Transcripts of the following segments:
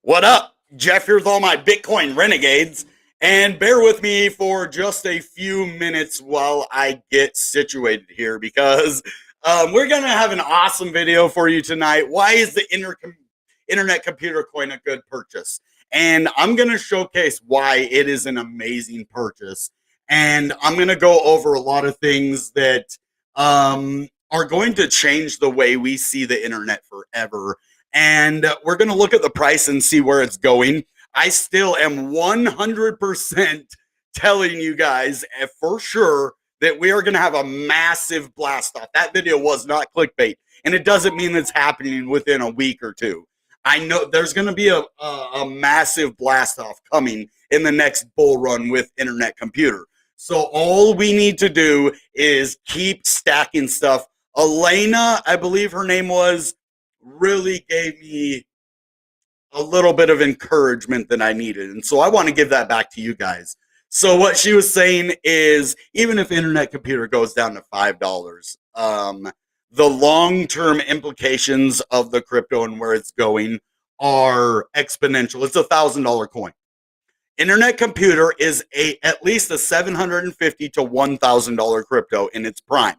What up? Jeff here with all my Bitcoin renegades. And bear with me for just a few minutes while I get situated here because we're going to have an awesome video for you tonight. Why is the Internet Computer Coin a good purchase? And I'm going to showcase why it is an amazing purchase. And I'm going to go over a lot of things that are going to change the way we see the internet forever. And we're going to look at the price and see where it's going. I still am 100% telling you guys for sure that we are going to have a massive blast off. That video was not clickbait, and it doesn't mean it's happening within a week or two. I know there's going to be a massive blast off coming in the next bull run with Internet Computer. So all we need to do is keep stacking stuff. Elena, I believe her name was, really gave me a little bit of encouragement that I needed. And so I want to give that back to you guys. So what she was saying is, even if Internet Computer goes down to $5, the long-term implications of the crypto and where it's going are exponential. It's $1,000 coin. Internet Computer is at least a $750 to $1,000 crypto in its prime.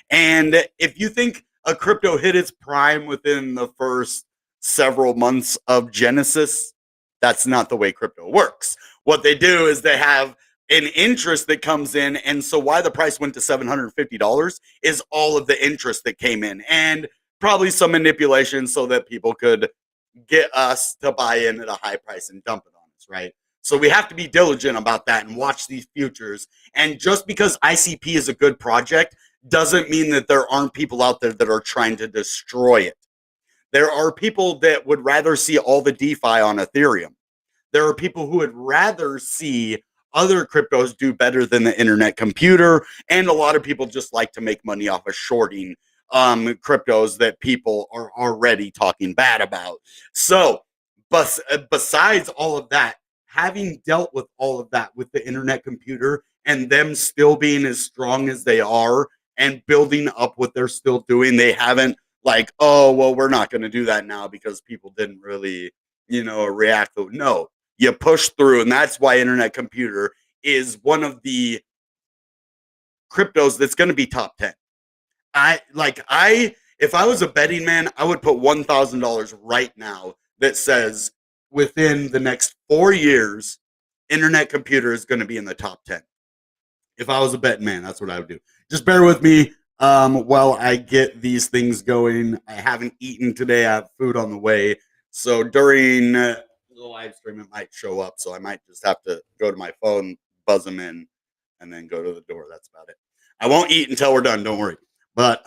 And if you think a crypto hit its prime within the first several months of Genesis, that's not the way crypto works. What they do is they have an interest that comes in, and so why the price went to $750 is all of the interest that came in, and probably some manipulation so that people could get us to buy in at a high price and dump it on us, right? So we have to be diligent about that and watch these futures. And just because ICP is a good project doesn't mean that there aren't people out there that are trying to destroy it. There are people that would rather see all the DeFi on Ethereum. There are people who would rather see other cryptos do better than the Internet Computer. And a lot of people just like to make money off of shorting cryptos that people are already talking bad about. So besides all of that, having dealt with all of that with the Internet Computer and them still being as strong as they are and building up what they're still doing, they haven't like, oh, well, we're not going to do that now because people didn't really, react. No, you push through. And that's why Internet Computer is one of the cryptos that's going to be top 10. If I was a betting man, I would put $1,000 right now that says within the next 4 years, Internet Computer is going to be in the top 10. If I was a betting man, that's what I would do. Just bear with me while I get these things going. I haven't eaten today. I have food on the way. So during the live stream, it might show up. So I might just have to go to my phone, buzz them in, and then go to the door. That's about it. I won't eat until we're done. Don't worry. But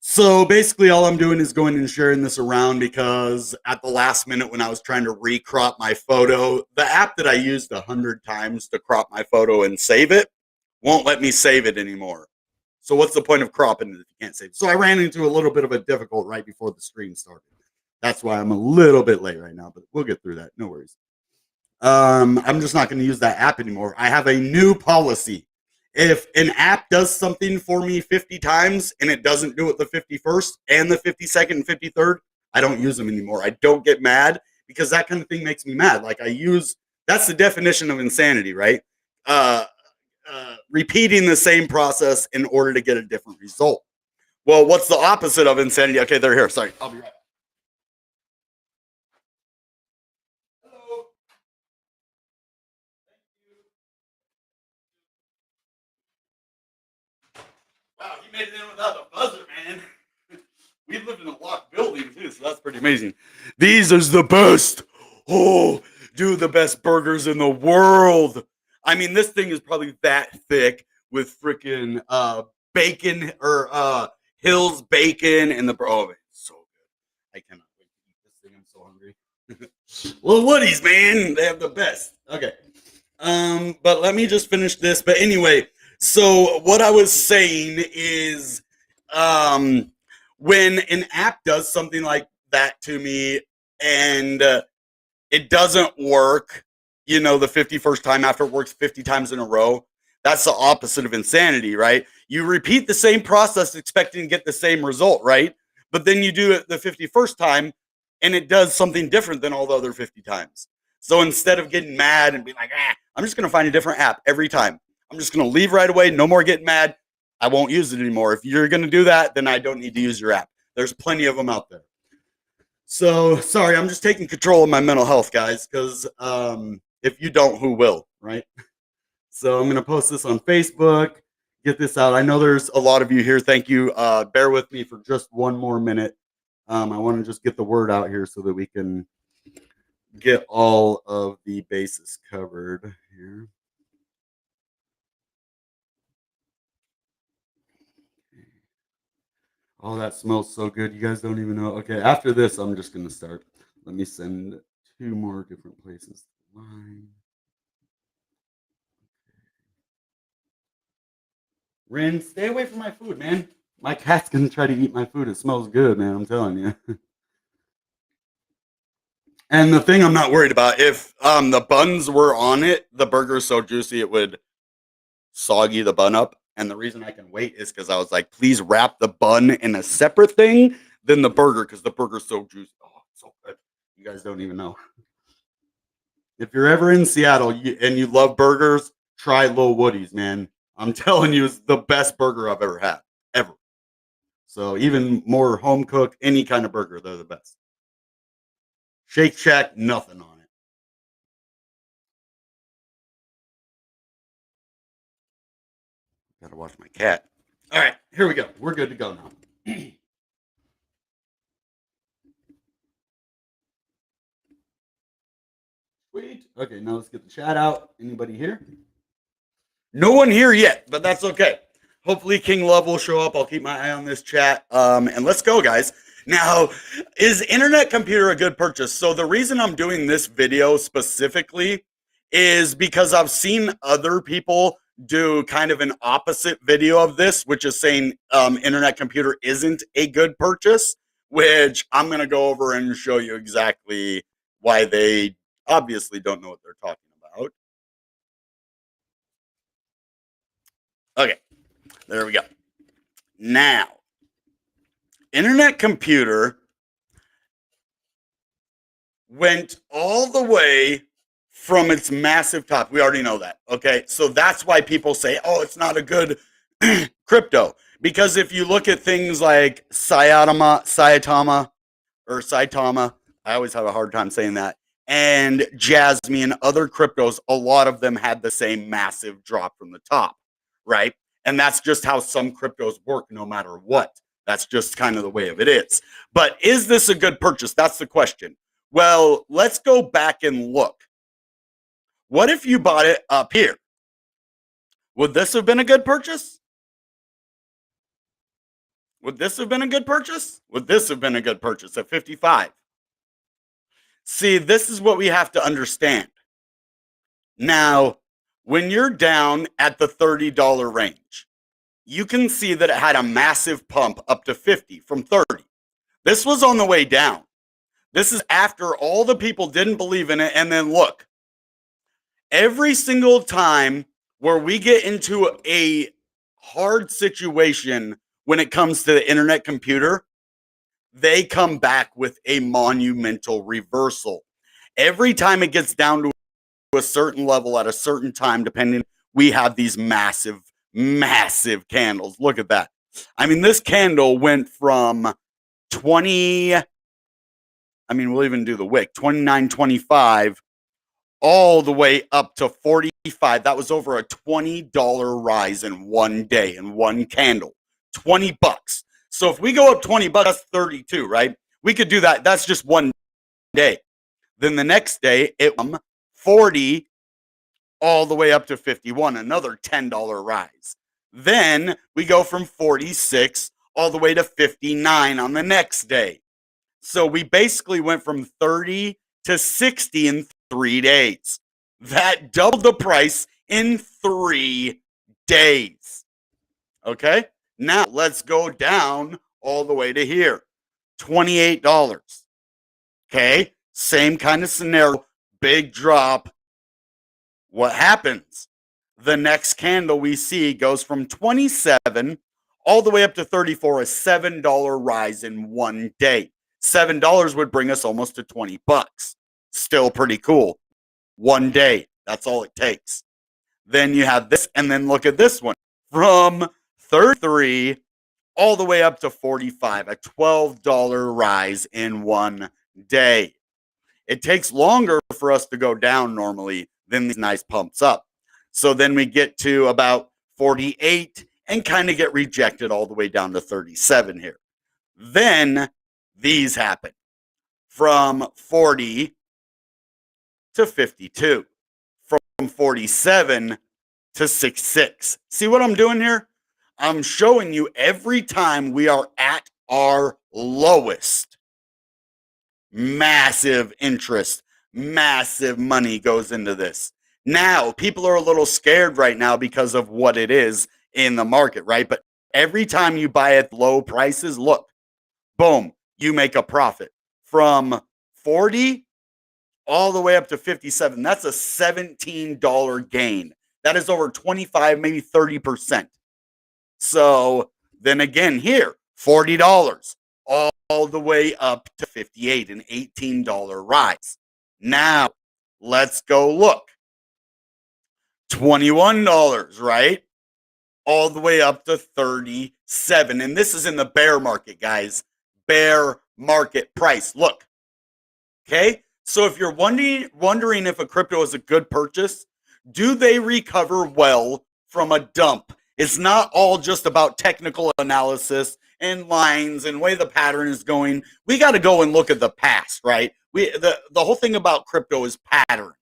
so basically all I'm doing is going and sharing this around because at the last minute when I was trying to recrop my photo, the app that I used 100 times to crop my photo and save it won't let me save it anymore. So what's the point of cropping it if you can't save it? So I ran into a little bit of a difficult right before the stream started. That's why I'm a little bit late right now, but we'll get through that. No worries. I'm just not going to use that app anymore. I have a new policy. If an app does something for me 50 times and it doesn't do it the 51st and the 52nd and 53rd, I don't use them anymore. I don't get mad because that kind of thing makes me mad. That's the definition of insanity, right? Repeating the same process in order to get a different result. Well, what's the opposite of insanity? Okay, they're here. Sorry, I'll be right back. Hello. Wow, he made it in without a buzzer, man. We live in a locked building too, so that's pretty amazing. These are the best. Oh, do the best burgers in the world. I mean, this thing is probably that thick with freaking bacon or Hill's bacon and the oh, man, it's so good. I cannot wait to eat this thing. I'm so hungry. Well, Woody's, man, they have the best. Okay. But let me just finish this. But anyway, so what I was saying is when an app does something like that to me and it doesn't work, the 51st time after it works 50 times in a row, that's the opposite of insanity, right? You repeat the same process expecting to get the same result, right? But then you do it the 51st time and it does something different than all the other 50 times. So instead of getting mad and being like, I'm just going to find a different app every time. I'm just going to leave right away. No more getting mad. I won't use it anymore. If you're going to do that, then I don't need to use your app. There's plenty of them out there. So sorry, I'm just taking control of my mental health, guys, because if you don't, who will, right? So I'm going to post this on Facebook, get this out. I know there's a lot of you here. Thank you. Bear with me for just one more minute. I want to just get the word out here so that we can get all of the bases covered here. Oh, that smells so good. You guys don't even know. Okay, after this, I'm just going to start. Let me send 2 more different places. Line. Rin, stay away from my food, man. My cat's going to try to eat my food. It smells good, man. I'm telling you. And the thing I'm not worried about, if the buns were on it, the burger is so juicy it would soggy the bun up. And the reason I can wait is because I was like, please wrap the bun in a separate thing than the burger, because the burger's so juicy. Oh, it's so good. You guys don't even know. If you're ever in Seattle and you love burgers, try Lil Woody's, man. I'm telling you, it's the best burger I've ever had, ever. So even more home cooked, any kind of burger, they're the best. Shake Shack, nothing on it. Gotta watch my cat. All right, here we go. We're good to go now. Sweet. Okay, now let's get the chat out. Anybody here? No one here yet, but that's okay. Hopefully King Love will show up. I'll keep my eye on this chat. And let's go, guys. Now, is Internet Computer a good purchase? So the reason I'm doing this video specifically is because I've seen other people do kind of an opposite video of this, which is saying Internet Computer isn't a good purchase, which I'm going to go over and show you exactly why they obviously don't know what they're talking about. Okay, there we go. Now, Internet Computer went all the way from its massive top. We already know that. Okay. So that's why people say, oh, it's not a good crypto. Because if you look at things like Saitama, I always have a hard time saying that, and Jasmine, other cryptos, a lot of them had the same massive drop from the top, right? And that's just how some cryptos work no matter what. That's just kind of the way of it is. But is this a good purchase? That's the question. Well, let's go back and look. What if you bought it up here? Would this have been a good purchase? Would this have been a good purchase? Would this have been a good purchase at 55? See, this is what we have to understand. Now, when you're down at the $30 range, you can see that it had a massive pump up to 50 from 30. This was on the way down. This is after all the people didn't believe in it. And then look, every single time where we get into a hard situation when it comes to the Internet Computer, they come back with a monumental reversal. Every time it gets down to a certain level at a certain time, depending, we have these massive, massive candles. Look at that. I mean, this candle went from 20, I mean, we'll even do the wick, 29.25 all the way up to 45. That was over a $20 rise in one day, in one candle. 20 bucks. So if we go up 20 bucks, that's 32, right? We could do that. That's just one day. Then the next day, it was 40 all the way up to 51, another $10 rise. Then we go from 46 all the way to 59 on the next day. So we basically went from 30 to 60 in 3 days. That doubled the price in 3 days. Okay? Now let's go down all the way to here. $28. Okay? Same kind of scenario. Big drop. What happens? The next candle we see goes from 27 all the way up to 34, a $7 rise in one day. $7 would bring us almost to 20 bucks. Still pretty cool. One day, that's all it takes. Then you have this, and then look at this one. From 33 all the way up to 45, a $12 rise in one day. It takes longer for us to go down normally than these nice pumps up. So then we get to about 48 and kind of get rejected all the way down to 37 here. Then these happen from 40 to 52, from 47 to 66. See what I'm doing here? I'm showing you every time we are at our lowest, massive interest, massive money goes into this. Now, people are a little scared right now because of what it is in the market, right? But every time you buy at low prices, look, boom, you make a profit. From 40 all the way up to 57, that's a $17 gain. That is over 25, maybe 30%. So then again here, $40 all the way up to 58, an $18 rise. Now, let's go look. $21, right? All the way up to 37. And this is in the bear market, guys. Bear market price. Look. Okay? So if you're wondering if a crypto is a good purchase, do they recover well from a dump? It's not all just about technical analysis and lines and way the pattern is going. We got to go and look at the past, right? The whole thing about crypto is patterns.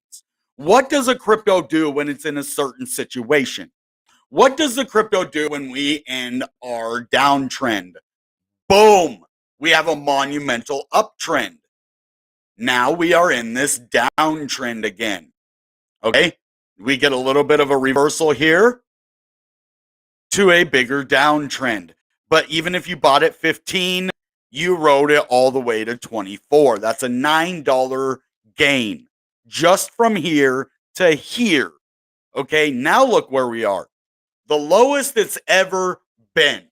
What does a crypto do when it's in a certain situation? What does the crypto do when we end our downtrend? Boom! We have a monumental uptrend. Now we are in this downtrend again. Okay? We get a little bit of a reversal here to a bigger downtrend. But even if you bought at 15, you rode it all the way to 24. That's a $9 gain just from here to here. Okay, now look where we are. The lowest it's ever been.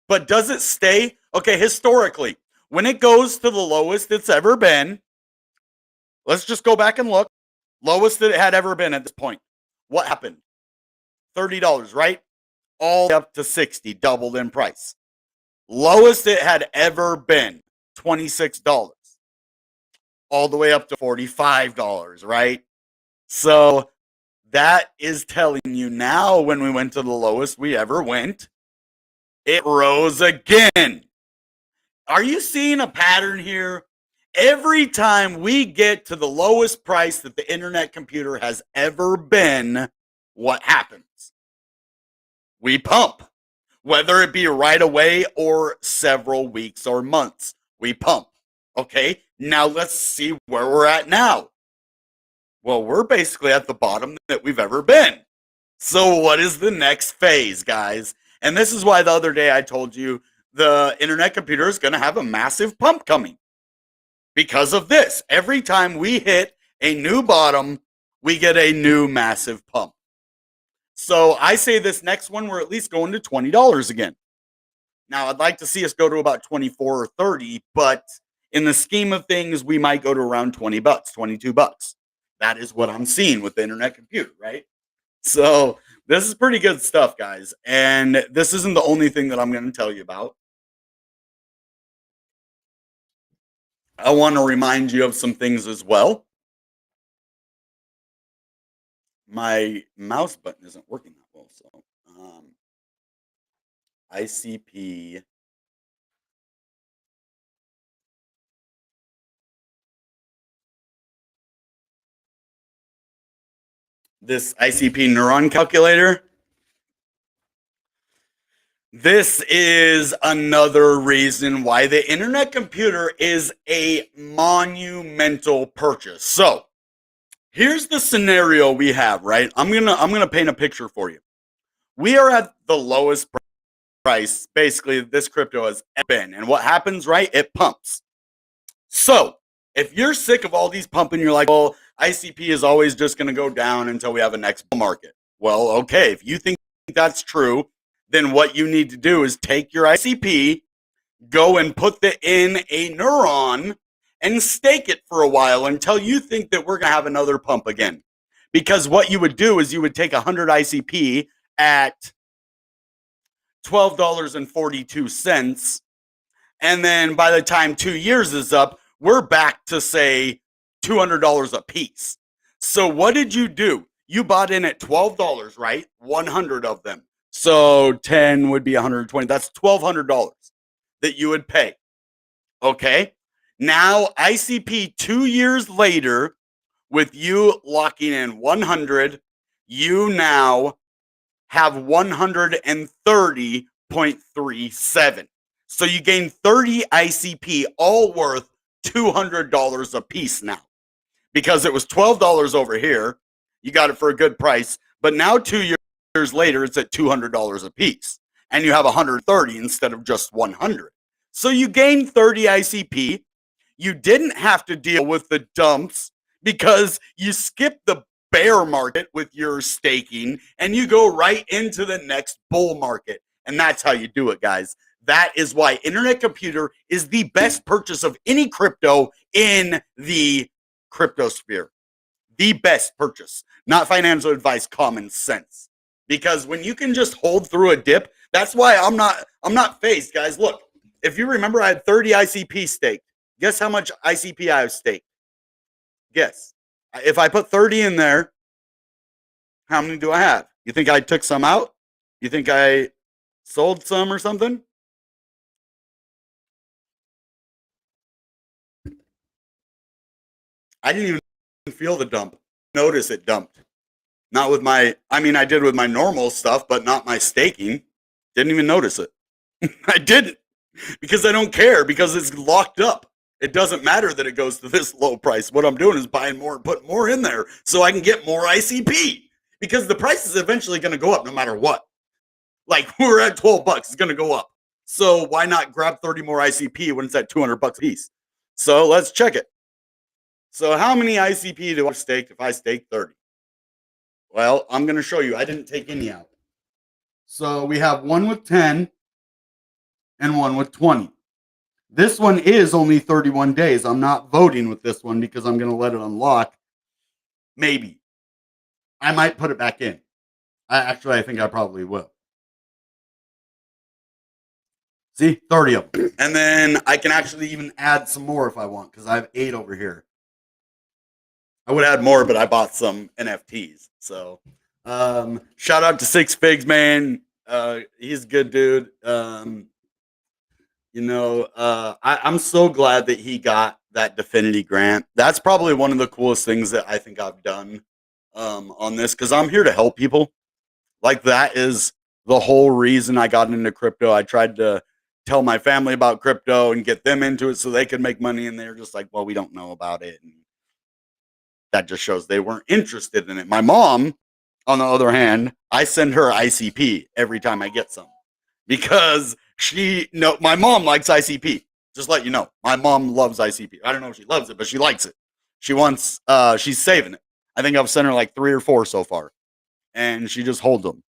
But does it stay? Okay, historically, when it goes to the lowest it's ever been, let's just go back and look. Lowest that it had ever been at this point. What happened? $30, right? All up to 60, doubled in price. Lowest it had ever been, $26. All the way up to $45, right? So that is telling you now when we went to the lowest we ever went, it rose again. Are you seeing a pattern here? Every time we get to the lowest price that the internet computer has ever been, what happens? We pump. Whether it be right away or several weeks or months, we pump. Okay, now let's see where we're at now. Well, we're basically at the bottom that we've ever been. So what is the next phase, guys? And this is why the other day I told you the internet computer is going to have a massive pump coming. Because of this, every time we hit a new bottom, we get a new massive pump. So I say this next one, we're at least going to $20 again. Now, I'd like to see us go to about 24 or 30, but in the scheme of things, we might go to around 20 bucks, 22 bucks. That is what I'm seeing with the internet computer, right? So this is pretty good stuff, guys. And this isn't the only thing that I'm going to tell you about. I want to remind you of some things as well. My mouse button isn't working that well, so ICP. This ICP neuron calculator. This is another reason why the internet computer is a monumental purchase. So here's the scenario we have, right? I'm gonna paint a picture for you. We are at the lowest price, basically, this crypto has been. And what happens, right? It pumps. So if you're sick of all these pumping, you're like, well, ICP is always just going to go down until we have a next bull market. Well, okay, if you think that's true, then what you need to do is take your ICP go and put it in a neuron and stake it for a while until you think that we're going to have another pump again. Because what you would do is you would take 100 ICP at $12.42. And then by the time 2 years is up, we're back to say $200 a piece. So what did you do? You bought in at $12, right? 100 of them. So 10 would be 120. That's $1,200 that you would pay. Okay. Now ICP 2 years later, with you locking in 100, you now have 130.37. So you gain 30 ICP, all worth $200 a piece now. Because it was $12 over here. You got it for a good price. But now 2 years later, it's at $200 a piece. And you have 130 instead of just 100. So you gain 30 ICP. You didn't have to deal with the dumps because you skipped the bear market with your staking and you go right into the next bull market. And that's how you do it, guys. That is why Internet Computer is the best purchase of any crypto in the crypto sphere. The best purchase, not financial advice, common sense. Because when you can just hold through a dip, that's why I'm not phased, guys. Look, if you remember, I had 30 ICP staked. Guess how much ICP I have staked? Guess. If I put 30 in there, how many do I have? You think I took some out? You think I sold some or something? I didn't even feel the dump. Notice it dumped. Not with my, I mean, I did with my normal stuff, but not my staking. Didn't even notice it. I didn't because I don't care because it's locked up. It doesn't matter that it goes to this low price. What I'm doing is buying more and putting more in there so I can get more ICP because the price is eventually going to go up no matter what. Like we're at $12, it's going to go up. So why not grab 30 more ICP when it's at $200 a piece? So let's check it. So how many ICP do I stake if I stake 30? Well, I'm going to show you. I didn't take any out. So we have one with 10 and one with 20. This one is only 31 days. I'm not voting with this one because I'm going to let it unlock. Maybe. I might put it back in. I think I probably will. See, 30 of them. And then I can actually even add some more if I want because I have 8 over here. I would add more, but I bought some NFTs. So shout out to Six Figs, man. He's a good dude. I'm so glad that he got that Definity grant. That's probably one of the coolest things that I think I've done on this because I'm here to help people. Like that is the whole reason I got into crypto. I tried to tell my family about crypto and get them into it so they could make money, and they're just like, well, we don't know about it. And that just shows they weren't interested in it. My mom, on the other hand, I send her ICP every time I get some because my mom likes ICP. Just let you know, my mom loves ICP. I don't know if she loves it, but she likes it. She's saving it. I think I've sent her like 3 or 4 so far, and she just holds them.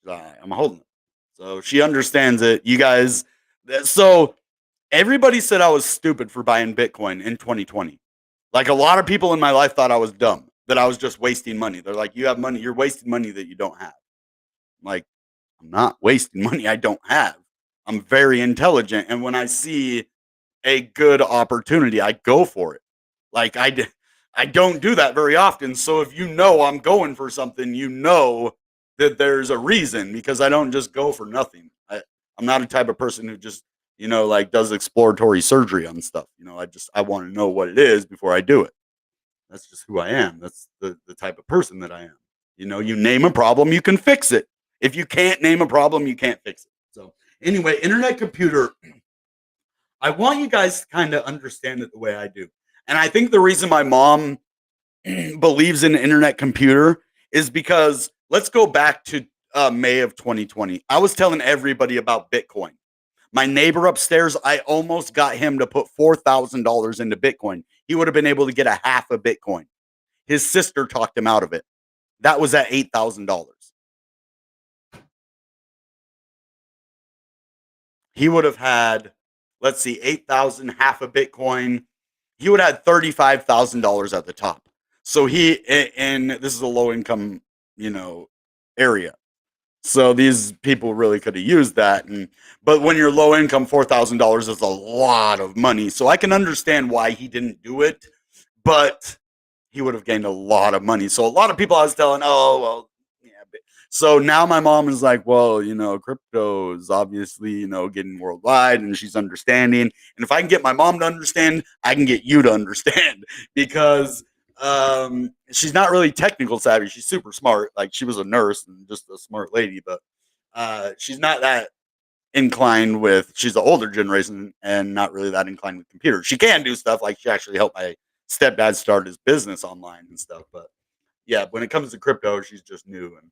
I'm holding them. So she understands it. You guys, so everybody said I was stupid for buying Bitcoin in 2020. Like a lot of people in my life thought I was dumb, that I was just wasting money. They're like, you have money, you're wasting money that you don't have. I'm like, I'm not wasting money I don't have. I'm very intelligent. And when I see a good opportunity, I go for it. Like I don't do that very often. So if you know I'm going for something, you know that there's a reason because I don't just go for nothing. I'm not a type of person who just like does exploratory surgery on stuff. I want to know what it is before I do it. That's just who I am. That's the type of person that I am. You name a problem, you can fix it. If you can't name a problem, you can't fix it. So anyway, Internet Computer, I want you guys to kind of understand it the way I do. And I think the reason my mom believes in Internet Computer is because let's go back to May of 2020. I was telling everybody about Bitcoin. My neighbor upstairs, I almost got him to put $4,000 into Bitcoin. He would have been able to get a half of Bitcoin. His sister talked him out of it. That was at $8,000. he would have had, let's see, 8,000, half a Bitcoin. He would have had $35,000 at the top. So and this is a low income, area. So these people really could have used that. But when you're low income, $4,000 is a lot of money. So I can understand why he didn't do it, but he would have gained a lot of money. So a lot of people I was telling, oh, well, yeah. So now my mom is like, well, crypto is obviously, getting worldwide, and she's understanding. And if I can get my mom to understand, I can get you to understand because she's not really technical savvy. She's super smart. Like, she was a nurse and just a smart lady, but she's not that inclined with, she's the older generation and not really that inclined with computers. She can do stuff, like she actually helped my stepdad start his business online and stuff. But yeah, when it comes to crypto, she's just new. And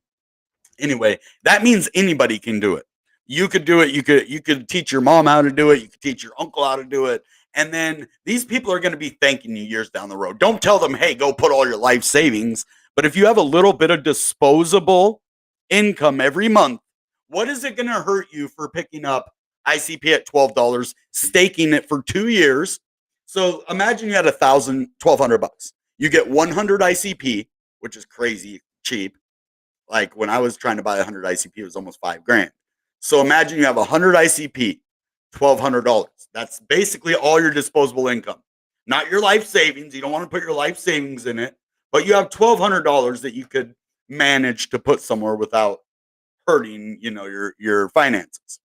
anyway, that means anybody can do it. You could do it. You could teach your mom how to do it. You could teach your uncle how to do it. And then these people are going to be thanking you years down the road. Don't tell them, hey, go put all your life savings. But if you have a little bit of disposable income every month, what is it going to hurt you for picking up ICP at $12, staking it for 2 years? So imagine you had 1,200 bucks. You get 100 ICP, which is crazy cheap. Like, when I was trying to buy 100 ICP, it was almost $5,000. So imagine you have 100 ICP, $1,200. That's basically all your disposable income, not your life savings. You don't want to put your life savings in it, but you have $1,200 that you could manage to put somewhere without hurting, your finances.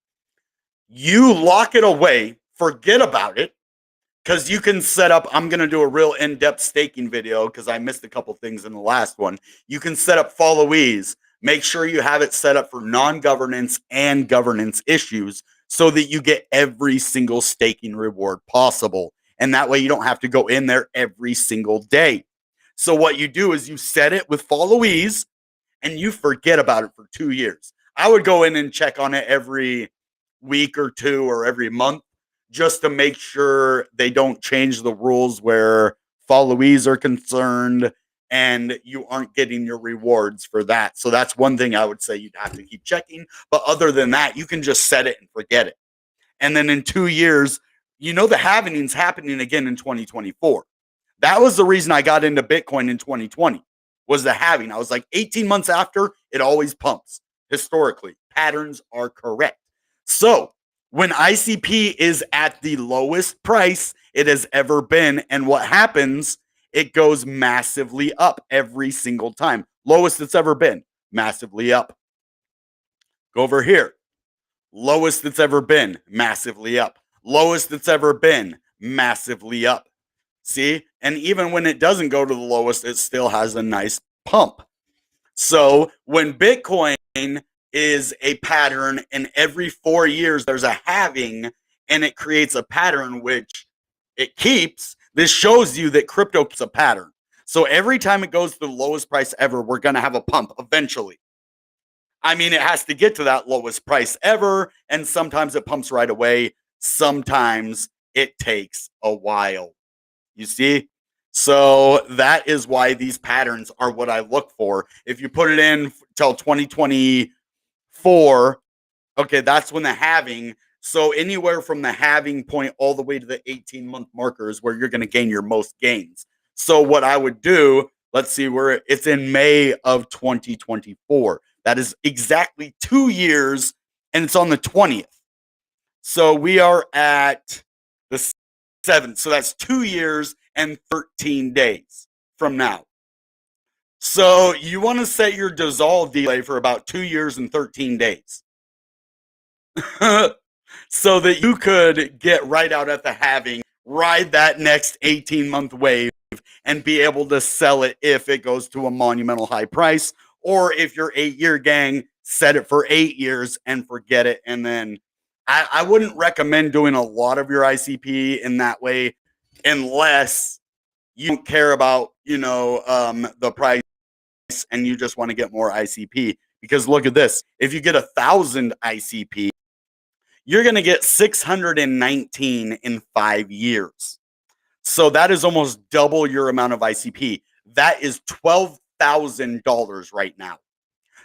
You lock it away, forget about it, because you can set up, I'm going to do a real in-depth staking video because I missed a couple things in the last one. You can set up followees. Make sure you have it set up for non-governance and governance issues so that you get every single staking reward possible. And that way you don't have to go in there every single day. So what you do is you set it with followees and you forget about it for 2 years. I would go in and check on it every week or two or every month, just to make sure they don't change the rules where followees are concerned and you aren't getting your rewards for that. So that's one thing I would say you'd have to keep checking. But other than that, you can just set it and forget it. And then in 2 years, the halving's happening again in 2024. That was the reason I got into Bitcoin in 2020, was the halving. I was like, 18 months after, it always pumps. Historically, patterns are correct. So when ICP is at the lowest price it has ever been, and what happens, it goes massively up every single time. Lowest it's ever been, massively up. Go over here. Lowest it's ever been, massively up. Lowest it's ever been, massively up. See? And even when it doesn't go to the lowest, it still has a nice pump. So when Bitcoin is a pattern and every 4 years there's a halving and it creates a pattern which it keeps, this shows you that crypto keeps a pattern. So every time it goes to the lowest price ever, we're going to have a pump eventually. I mean, it has to get to that lowest price ever, and sometimes it pumps right away. Sometimes it takes a while. You see? So that is why these patterns are what I look for. If you put it in till 2024, okay, that's when the halving. So anywhere from the halving point all the way to the 18-month marker is where you're going to gain your most gains. So what I would do, let's see, where it's in May of 2024. That is exactly 2 years, and it's on the 20th. So we are at the 7th. So that's 2 years and 13 days from now. So you want to set your dissolve delay for about 2 years and 13 days. So that you could get right out at the halving, ride that next 18-month wave, and be able to sell it if it goes to a monumental high price. Or if you're 8-year gang, set it for 8 years and forget it. And then I wouldn't recommend doing a lot of your ICP in that way unless you don't care about, the price and you just want to get more ICP. Because look at this. If you get 1,000 ICP, you're going to get 619 in 5 years. So that is almost double your amount of ICP. That is $12,000 right now.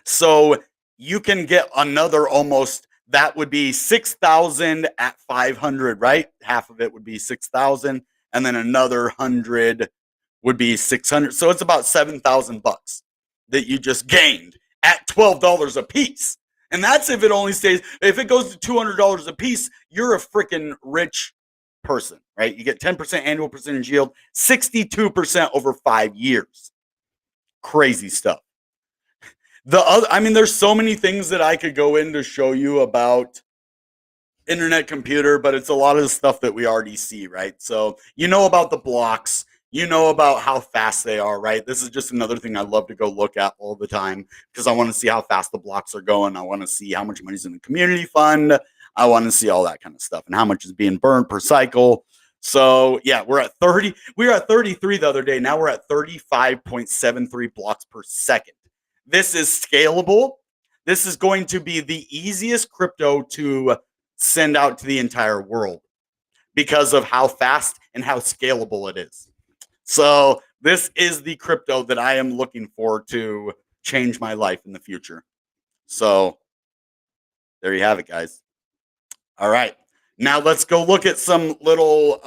So you can get another almost that would be 6,000 at 500, right? Half of it would be 6,000, and then another 100 would be 600. So it's about 7,000 bucks that you just gained at $12 a piece. And that's if it only stays, if it goes to $200 a piece, you're a freaking rich person, right? You get 10% annual percentage yield, 62% over 5 years. Crazy stuff. There's so many things that I could go in to show you about Internet Computer, but it's a lot of the stuff that we already see, right? So you know about the blocks, you know about how fast they are, right? This is just another thing I love to go look at all the time because I want to see how fast the blocks are going. I want to see how much money's in the community fund. I want to see all that kind of stuff and how much is being burned per cycle. So yeah, we're at 30. We were at 33 the other day. Now we're at 35.73 blocks per second. This is scalable. This is going to be the easiest crypto to send out to the entire world because of how fast and how scalable it is. So this is the crypto that I am looking for to change my life in the future. So there you have it, guys. All right. Now let's go look at some little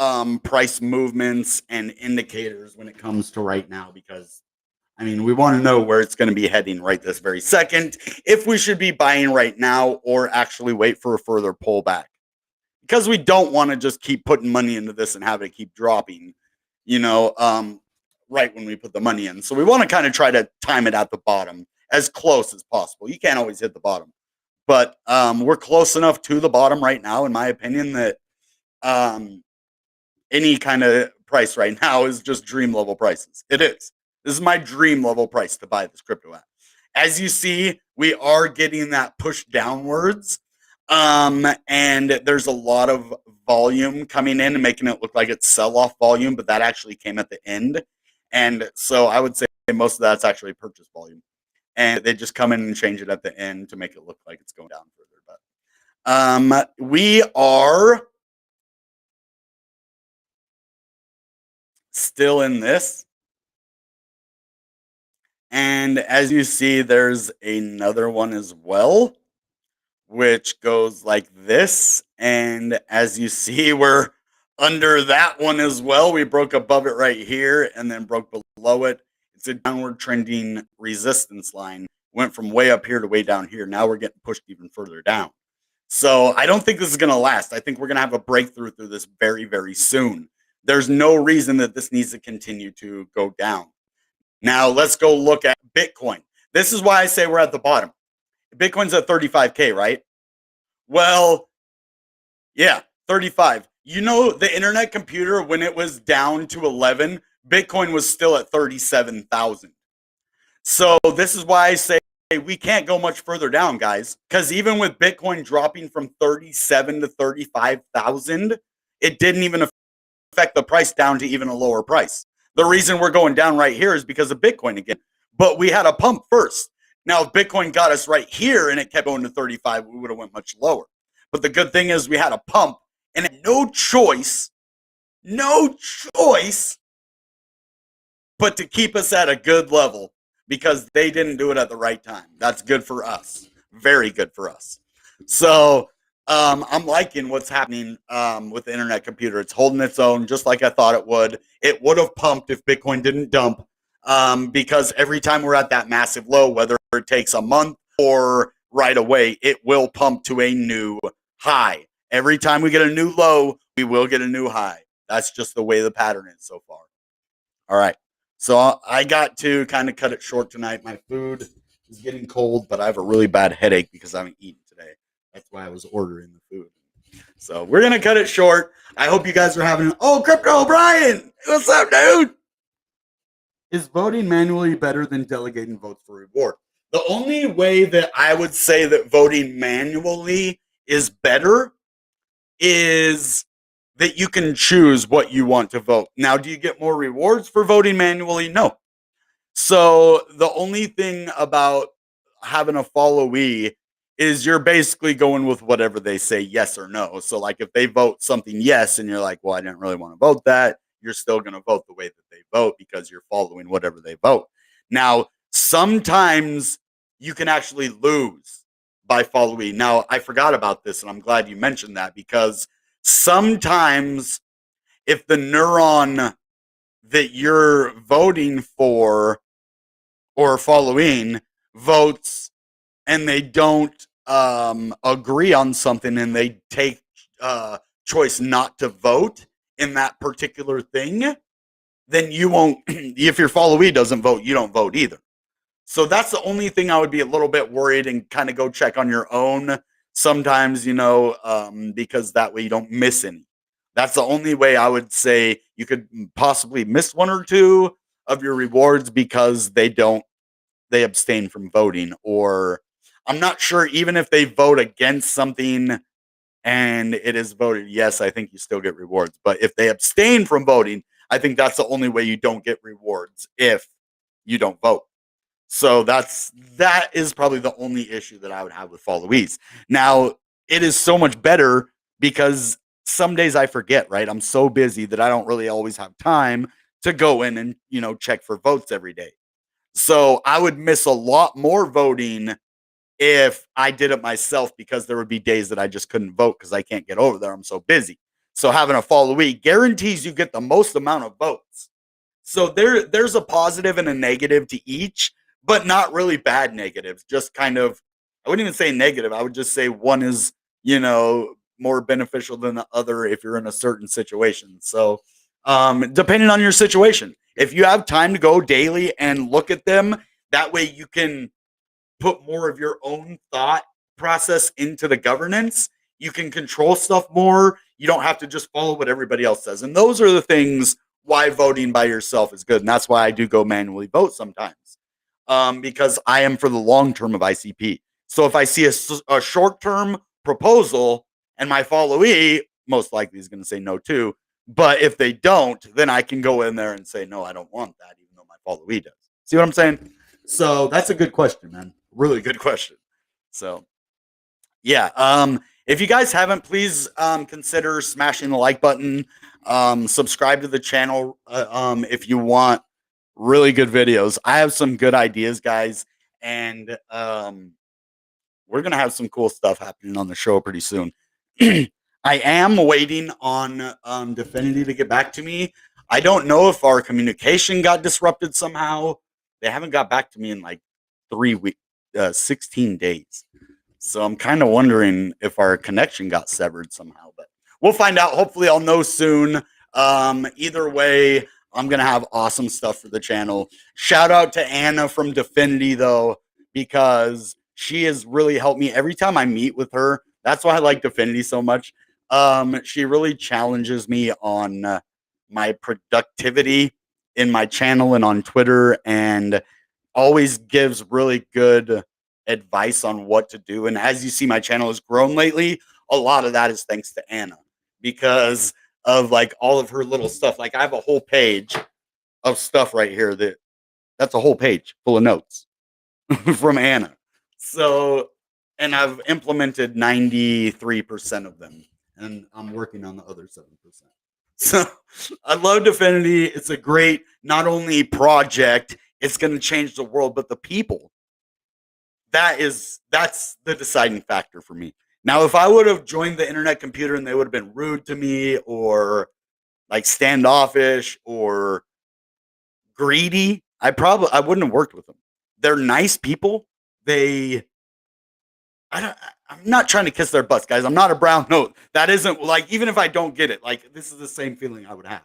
price movements and indicators when it comes to right now, because we want to know where it's going to be heading right this very second, if we should be buying right now or actually wait for a further pullback. Because we don't want to just keep putting money into this and have it keep dropping, right when we put the money in. So we want to kind of try to time it at the bottom as close as possible. You can't always hit the bottom, but we're close enough to the bottom right now, in my opinion, that any kind of price right now is just dream level prices. It is. This is my dream level price to buy this crypto at. As you see, we are getting that push downwards. And there's a lot of volume coming in and making it look like it's sell-off volume, but that actually came at the end. And so I would say most of that's actually purchase volume. And they just come in and change it at the end to make it look like it's going down further. But we are still in this. And as you see, there's another one as well, which goes like this. And as you see, we're under that one as well. We broke above it right here and then broke below it. It's a downward trending resistance line. Went from way up here to way down here. Now we're getting pushed even further down. So I don't think this is going to last. I think we're going to have a breakthrough through this very, very soon. There's no reason that this needs to continue to go down. Now let's go look at Bitcoin. This is why I say we're at the bottom. Bitcoin's at 35K, right? Well, yeah, 35. You know, the Internet Computer, when it was down to 11, Bitcoin was still at 37,000. So this is why I say we can't go much further down, guys, because even with Bitcoin dropping from 37 to 35,000, it didn't even affect the price down to even a lower price. The reason we're going down right here is because of Bitcoin again. But we had a pump first. Now, if Bitcoin got us right here and it kept going to 35, we would have went much lower. But the good thing is we had a pump and no choice but to keep us at a good level, because they didn't do it at the right time. That's good for us. Very good for us. So I'm liking what's happening with the Internet Computer. It's holding its own just like I thought it would. It would have pumped if Bitcoin didn't dump, because every time we're at that massive low, whether it takes a month or right away, it will pump to a new high. Every time we get a new low, we will get a new high. That's just the way the pattern is so far. All right. So I got to kind of cut it short tonight. My food is getting cold, but I have a really bad headache because I haven't eaten today. That's why I was ordering the food. So we're going to cut it short. I hope you guys are having, Crypto O'Brien, what's up, dude? Is voting manually better than delegating votes for reward? The only way that I would say that voting manually is better is that you can choose what you want to vote. Now, do you get more rewards for voting manually? No. So the only thing about having a followee is you're basically going with whatever they say, yes or no. So like if they vote something yes and you're like, well, I didn't really want to vote that, you're still going to vote the way that they vote because you're following whatever they vote. Now, sometimes you can actually lose by followee. Now, I forgot about this, and I'm glad you mentioned that, because sometimes if the neuron that you're voting for or following votes and they don't agree on something, and they take choice not to vote in that particular thing, then you won't. If your followee doesn't vote, you don't vote either. So that's the only thing I would be a little bit worried, and kind of go check on your own sometimes, because that way you don't miss any. That's the only way I would say you could possibly miss one or two of your rewards, because they abstain from voting. Or I'm not sure, even if they vote against something and it is voted yes, I think you still get rewards. But if they abstain from voting, I think that's the only way you don't get rewards, if you don't vote. So that is probably the only issue that I would have with followees. Now, it is so much better because some days I forget, right? I'm so busy that I don't really always have time to go in and, check for votes every day. So I would miss a lot more voting if I did it myself, because there would be days that I just couldn't vote because I can't get over there. I'm so busy. So having a followee guarantees you get the most amount of votes. So there's a positive and a negative to each, but not really bad negatives. Just kind of, I wouldn't even say negative. I would just say one is, more beneficial than the other if you're in a certain situation. So depending on your situation, if you have time to go daily and look at them, that way you can put more of your own thought process into the governance. You can control stuff more. You don't have to just follow what everybody else says. And those are the things why voting by yourself is good. And that's why I do go manually vote sometimes, because I am for the long term of ICP. So if I see a short term proposal and my followee most likely is going to say no too, but if they don't, then I can go in there and say, no, I don't want that, even though my followee does. See what I'm saying? So that's a good question, man. Really good question. So yeah. If you guys haven't, please consider smashing the like button. Subscribe to the channel if you want really good videos. I have some good ideas, guys, and we're gonna have some cool stuff happening on the show pretty soon. I am waiting on Definity to get back to me. I don't know if our communication got disrupted somehow. They haven't got back to me in like 3 weeks, 16 days. So I'm kind of wondering if our connection got severed somehow, but we'll find out. Hopefully I'll know soon. Either way, I'm going to have awesome stuff for the channel. Shout out to Anna from Definity, though, because she has really helped me every time I meet with her. That's why I like Definity so much. She really challenges me on my productivity in my channel and on Twitter, and always gives really good advice on what to do. And as you see, my channel has grown lately. A lot of that is thanks to Anna, because of like all of her little stuff. Like I have a whole page of stuff right here that's a whole page full of notes from Anna. So, and I've implemented 93% of them, and I'm working on the other 7%. So I love Definity. It's a great, not only project, it's going to change the world, but the people. That's the deciding factor for me. Now, if I would have joined the Internet Computer and they would have been rude to me, or like standoffish or greedy, I wouldn't have worked with them. They're nice people. They I'm not trying to kiss their butts, guys. I'm not a brown note. That isn't like, even if I don't get it, like this is the same feeling I would have.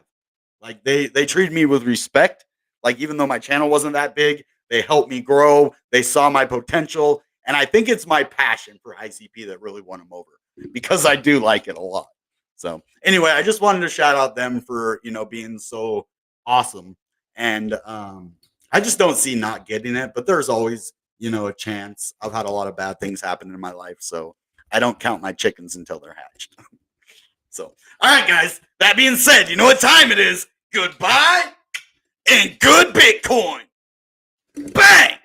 Like they treated me with respect. Like even though my channel wasn't that big, they helped me grow. They saw my potential, and I think it's my passion for ICP that really won them over, because I do like it a lot. So anyway, I just wanted to shout out them for being so awesome, and I just don't see not getting it. But there's always a chance. I've had a lot of bad things happen in my life, so I don't count my chickens until they're hatched. So, all right, guys, that being said, you know what time it is. Goodbye and good Bitcoin. Bang!